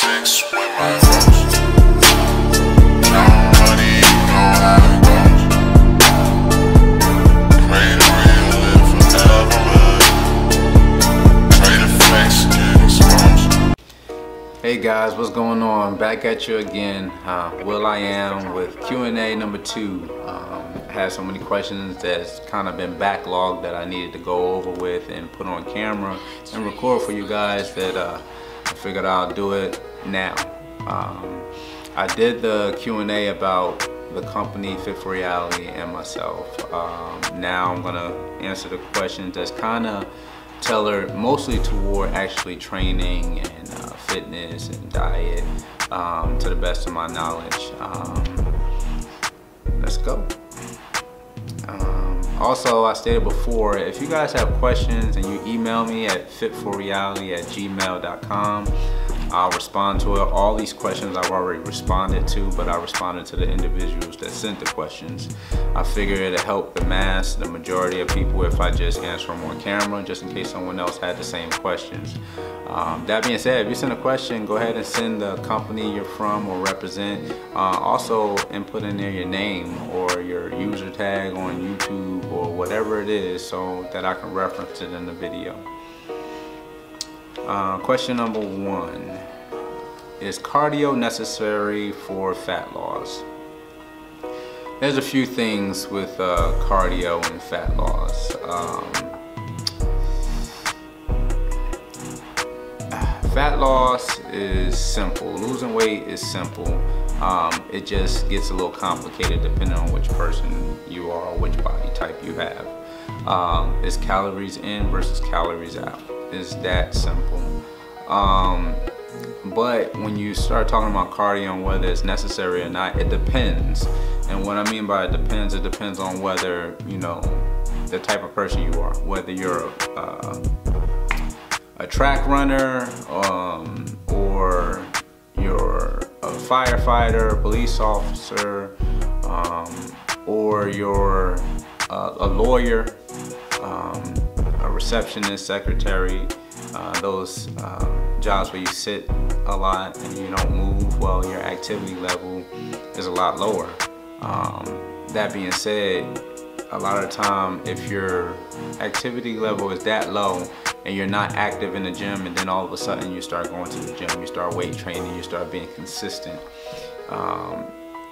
fix with my ghost. Nobody know how it goes. Pray to relive forever. Pray to face get exposed. Hey guys, what's going on? Back at you again. Will I am with Q&A number 2. I had so many questions that's kind of been backlogged that I needed to go over with and put on camera and record for you guys that I figured I'll do it now. I did the Q&A about the company Fit for Reality and myself. Now I'm gonna answer the questions that's kind of tailored mostly toward actually training and fitness and diet to the best of my knowledge. Let's go. Also, I stated before, if you guys have questions and you email me at fitforreality@gmail.com, I'll respond to it. All these questions I've already responded to, but I responded to the individuals that sent the questions. I figured it'd help the majority of people if I just answer them on camera, just in case someone else had the same questions. That being said, if you send a question, go ahead and send the company you're from or represent. Also input in there your name or your user tag on YouTube or whatever it is so that I can reference it in the video. Question number 1. Is cardio necessary for fat loss? There's a few things with cardio and fat loss. Fat loss is simple. Losing weight is simple. It just gets a little complicated depending on which person you are or which body type you have. It's calories in versus calories out. It's that simple. But when you start talking about cardio and whether it's necessary or not, it depends. And what I mean by it depends on whether, you know, the type of person you are, whether you're a track runner, or you're a firefighter, police officer, or you're a lawyer, a receptionist, secretary, those jobs where you sit a lot and you don't move, well, your activity level is a lot lower. That being said, a lot of the time, if your activity level is that low and you're not active in the gym, and then all of a sudden you start going to the gym, you start weight training, you start being consistent,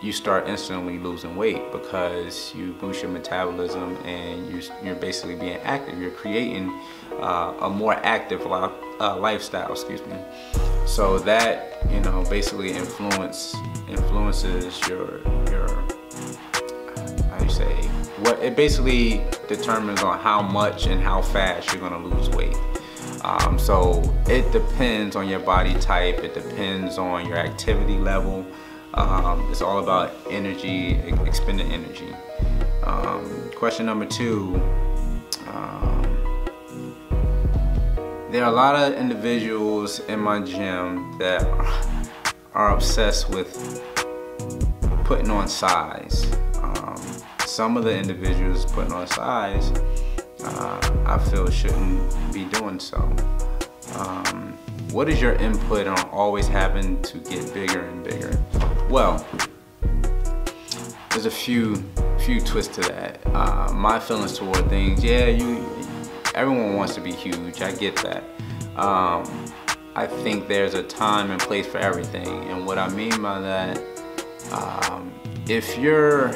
you start instantly losing weight because you boost your metabolism and you're basically being active. You're creating a more active lifestyle, excuse me. So that, you know, basically influences your how do you say, what it basically determines on how much and how fast you're gonna lose weight. So it depends on your body type, it depends on your activity level. It's all about energy, expended energy. Question number 2. There are a lot of individuals in my gym that are obsessed with putting on size. Some of the individuals putting on size, I feel shouldn't be doing so. What is your input on always having to get bigger and bigger? Well, there's a few twists to that. My feelings toward things, yeah, everyone wants to be huge, I get that. I think there's a time and place for everything, and what I mean by that, if you're,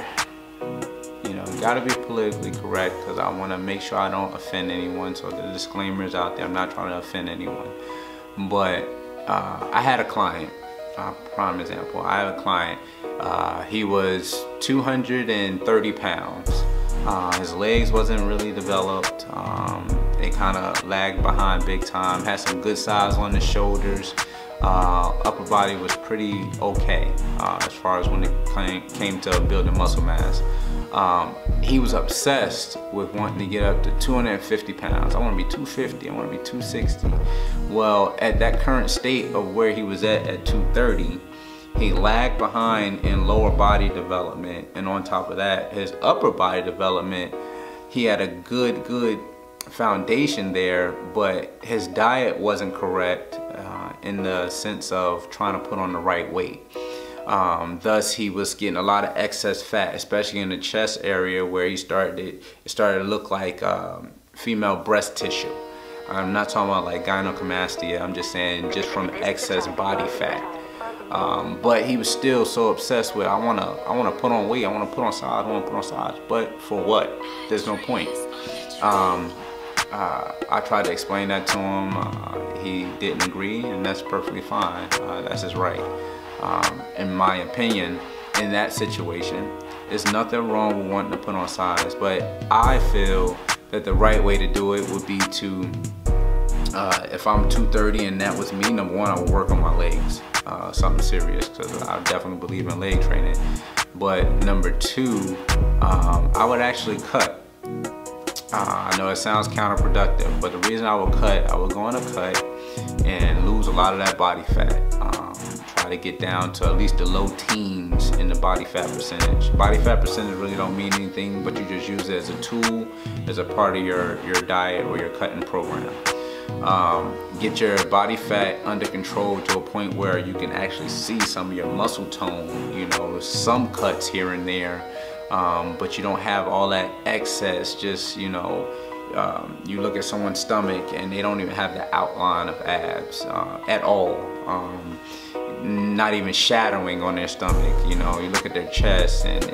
you know, gotta be politically correct because I want to make sure I don't offend anyone, so the disclaimer is out there. I'm not trying to offend anyone, but I had a client, prime example, I have a client, he was 230 pounds. His legs wasn't really developed. They kind of lagged behind big time. Had some good size on the shoulders. Upper body was pretty okay as far as when it came to building muscle mass. He was obsessed with wanting to get up to 250 pounds. I want to be 250, I want to be 260. Well, at that current state of where he was at 230, he lagged behind in lower body development, and on top of that, his upper body development, he had a good foundation there, but his diet wasn't correct. in the sense of trying to put on the right weight. Thus he was getting a lot of excess fat, especially in the chest area where it started to look like female breast tissue. I'm not talking about like gynecomastia, I'm just saying just from excess body fat. But he was still so obsessed with, I wanna put on weight, I wanna put on size, I wanna put on size. But for what? There's no point. I tried to explain that to him. He didn't agree, and that's perfectly fine. That's his right. In my opinion, in that situation, there's nothing wrong with wanting to put on size, but I feel that the right way to do it would be to, if I'm 230 and that was me, number one, I would work on my legs, something serious, because I definitely believe in leg training. But number two, I would actually cut. I know it sounds counterproductive, but the reason I would cut, I would go on a cut and lose a lot of that body fat. Try to get down to at least the low teens in the body fat percentage. Body fat percentage really don't mean anything, but you just use it as a tool, as a part of your diet or your cutting program. Get your body fat under control to a point where you can actually see some of your muscle tone, you know, some cuts here and there, but you don't have all that excess. Just, you know, you look at someone's stomach and they don't even have the outline of abs at all, not even shadowing on their stomach. You know, you look at their chest and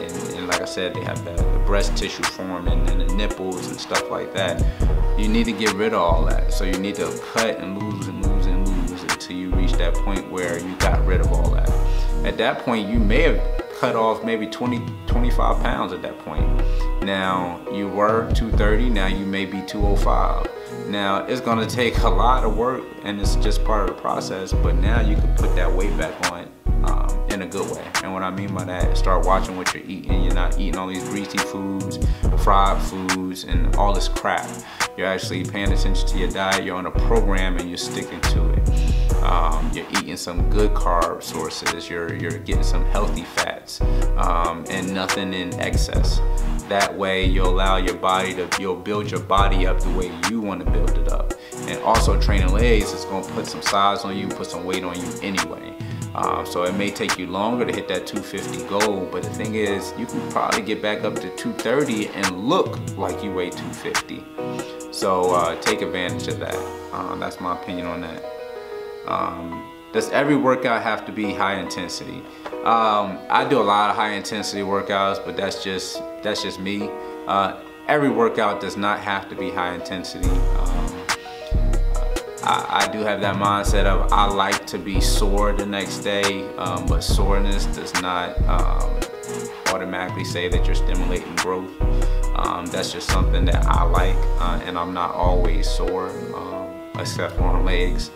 like I said, they have the breast tissue forming and the nipples and stuff like that. You need to get rid of all that. So you need to cut and lose and lose and lose until you reach that point where you got rid of all that. At that point, you may have cut off maybe 20-25 pounds at that point. Now, you were 230, now you may be 205. Now, it's gonna take a lot of work, and it's just part of the process, but now you can put that weight back on in a good way. And what I mean by that is start watching what you're eating. You're not eating all these greasy foods, fried foods, and all this crap. You're actually paying attention to your diet, you're on a program, and you're sticking to it. You're eating some good carb sources, you're getting some healthy fats, and nothing in excess. That way you'll allow your body to, you'll build your body up the way you want to build it up. And also training legs is going to put some size on you, put some weight on you anyway. So it may take you longer to hit that 250 goal, but the thing is, you can probably get back up to 230 and look like you weigh 250. So take advantage of that. That's my opinion on that. Does every workout have to be high intensity? I do a lot of high intensity workouts, but that's just me. Every workout does not have to be high intensity. I do have that mindset of I like to be sore the next day, but soreness does not automatically say that you're stimulating growth. That's just something that I like, and I'm not always sore, except for on legs.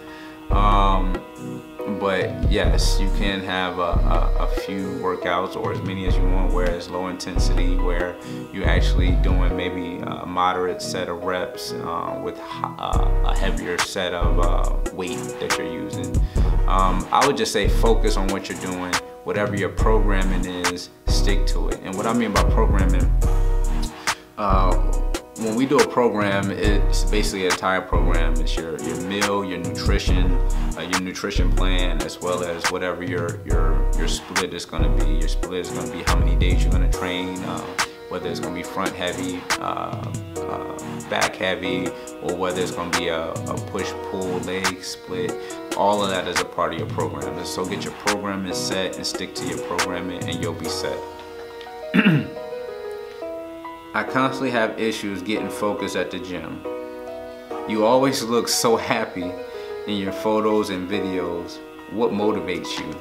But yes, you can have a few workouts or as many as you want where it's low intensity, where you're actually doing maybe a moderate set of reps with a heavier set of weight that you're using. I would just say focus on what you're doing. Whatever your programming is, stick to it. And what I mean by programming, when we do a program, it's basically an entire program. It's your meal, your nutrition plan, as well as whatever your split is going to be. Your split is going to be how many days you're going to train, whether it's going to be front heavy, back heavy, or whether it's going to be a push-pull leg split. All of that is a part of your program. So get your programming set and stick to your programming, and you'll be set. I constantly have issues getting focused at the gym. You always look so happy in your photos and videos. What motivates you?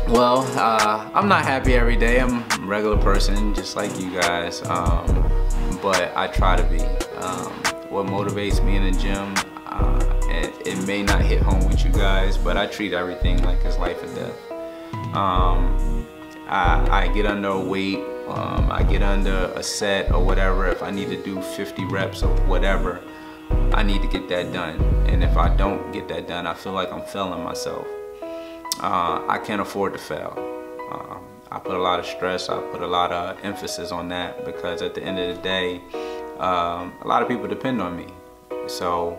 Well, I'm not happy every day. I'm a regular person, just like you guys, but I try to be. What motivates me in the gym, and it may not hit home with you guys, but I treat everything like it's life or death. I get under a weight, I get under a set or whatever. If I need to do 50 reps or whatever, I need to get that done. And if I don't get that done, I feel like I'm failing myself. I can't afford to fail. I put a lot of stress, I put a lot of emphasis on that, because at the end of the day, a lot of people depend on me. So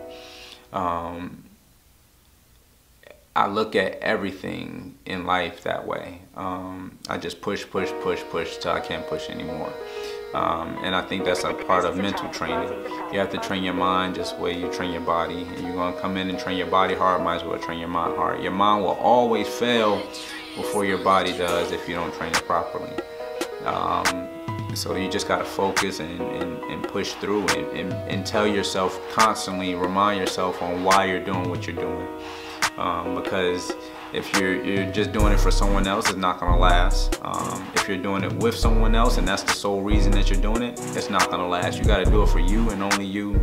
I look at everything in life that way. I just push till I can't push anymore. And I think that's a part of mental training. You have to train your mind just the way you train your body. And you're gonna come in and train your body hard, might as well train your mind hard. Your mind will always fail before your body does if you don't train it properly. So you just gotta focus and push through and tell yourself constantly, remind yourself on why you're doing what you're doing. Because if you're just doing it for someone else, it's not gonna last. If you're doing it with someone else and that's the sole reason that you're doing it, it's not gonna last. You gotta do it for you and only you.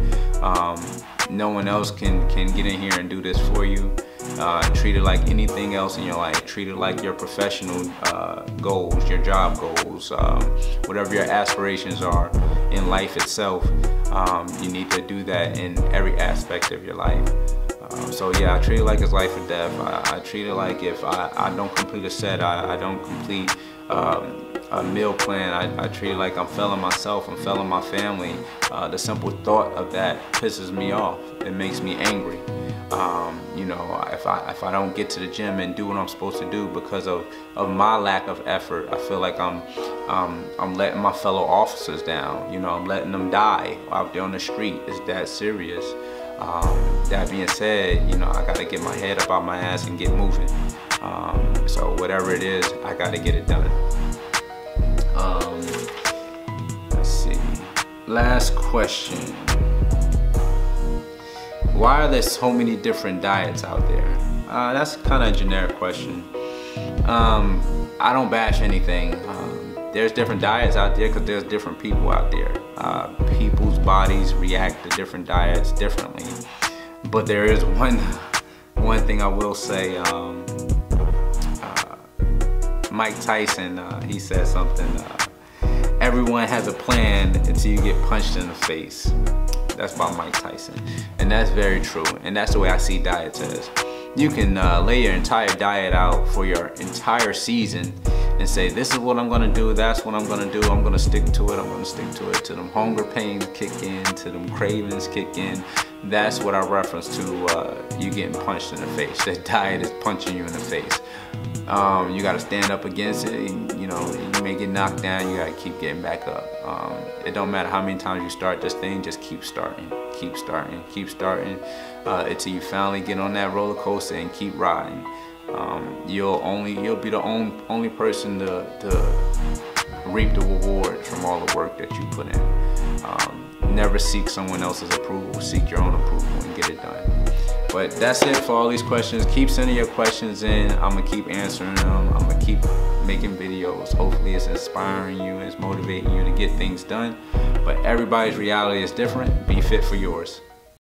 No one else can get in here and do this for you. Treat it like anything else in your life. Treat it like your professional goals, your job goals, whatever your aspirations are in life itself. You need to do that in every aspect of your life. So yeah, I treat it like it's life or death. I treat it like if I don't complete a set, I don't complete a meal plan, I treat it like I'm failing myself, I'm failing my family. The simple thought of that pisses me off. It makes me angry. You know, if I don't get to the gym and do what I'm supposed to do because of my lack of effort, I feel like I'm letting my fellow officers down. You know, I'm letting them die out there on the street. It's that serious. That being said, you know, I gotta get my head up out my ass and get moving. So whatever it is, I gotta get it done. Let's see. Last question. Why are there so many different diets out there? That's kind of a generic question. I don't bash anything. There's different diets out there because there's different people out there. People's bodies react to different diets differently. But there is one thing I will say. Mike Tyson, he said something. Everyone has a plan until you get punched in the face. That's by Mike Tyson. And that's very true. And that's the way I see diets as. You can lay your entire diet out for your entire season and say, this is what I'm gonna do, that's what I'm gonna do, I'm gonna stick to it, I'm gonna stick to it, till them hunger pains kick in, till them cravings kick in. That's what I reference to you getting punched in the face. That diet is punching you in the face. You gotta stand up against it, and, you know, you may get knocked down, you gotta keep getting back up. It don't matter how many times you start this thing, just keep starting, keep starting, keep starting, until you finally get on that roller coaster and keep riding. You'll be the only person to reap the rewards from all the work that you put in. Never seek someone else's approval, seek your own approval and get it done. But that's it for all these questions. Keep sending your questions in. I'm gonna keep answering them. I'm gonna keep making videos. Hopefully it's inspiring you, it's motivating you to get things done. But everybody's reality is different. Be fit for yours.